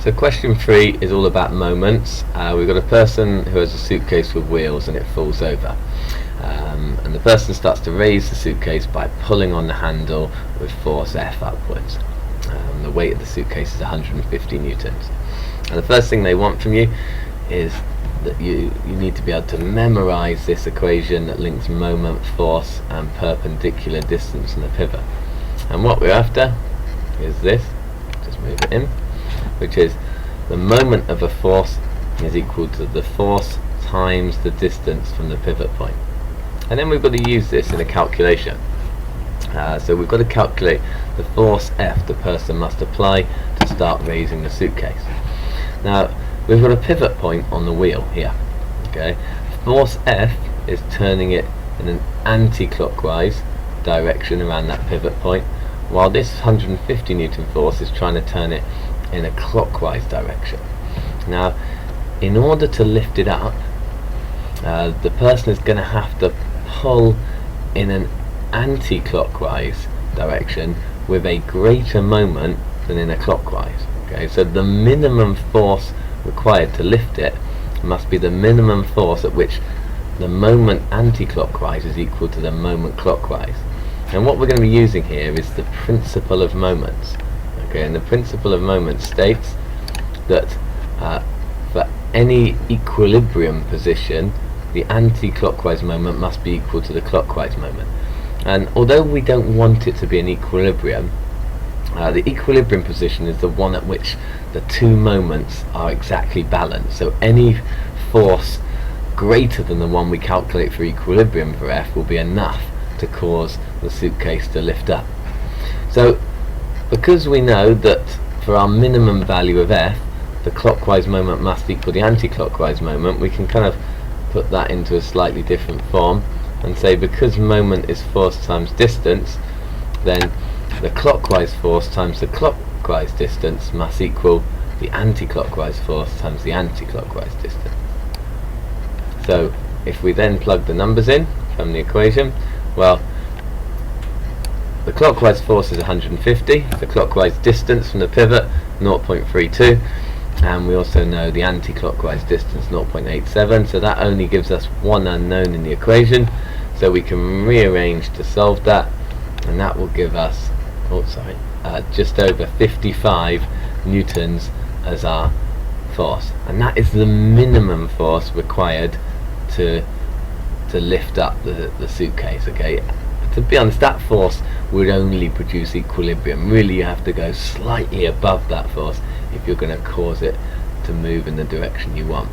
So question 3 is all about moments. We've got a person who has a suitcase with wheels and it falls over. And the person starts to raise the suitcase by pulling on the handle with force F upwards. The weight of the suitcase is 150 newtons. And the first thing they want from you is that you need to be able to memorize this equation that links moment, force and perpendicular distance in the pivot. And what we're after is this, just move it in, which is the moment of a force is equal to the force times the distance from the pivot point. And then we've got to use this in a calculation. So we've got to calculate the force F the person must apply to start raising the suitcase. Now we've got a pivot point on the wheel here. Okay, force F is turning it in an anti-clockwise direction around that pivot point, while this 150 Newton force is trying to turn it in a clockwise direction. Now in order to lift it up, the person is going to have to pull in an anti-clockwise direction with a greater moment than in a clockwise. Okay, so the minimum force required to lift it must be the minimum force at which the moment anti-clockwise is equal to the moment clockwise. And what we're going to be using here is the principle of moments. Okay, and the principle of moments states that for any equilibrium position, the anti-clockwise moment must be equal to the clockwise moment. And although we don't want it to be an equilibrium, the equilibrium position is the one at which the two moments are exactly balanced. So any force greater than the one we calculate for equilibrium for F will be enough to cause the suitcase to lift up. So because we know that for our minimum value of F, the clockwise moment must equal the anti-clockwise moment, we can kind of put that into a slightly different form and say because moment is force times distance, then the clockwise force times the clockwise distance must equal the anti-clockwise force times the anti-clockwise distance. So if we then plug the numbers in from the equation, well, the clockwise force is 150, the clockwise distance from the pivot 0.32, and we also know the anti-clockwise distance 0.87, so that only gives us one unknown in the equation, so we can rearrange to solve that, and that will give us just over 55 newtons as our force, and that is the minimum force required to lift up the suitcase. Okay, to be honest, that force would only produce equilibrium. Really you have to go slightly above that force if you're going to cause it to move in the direction you want.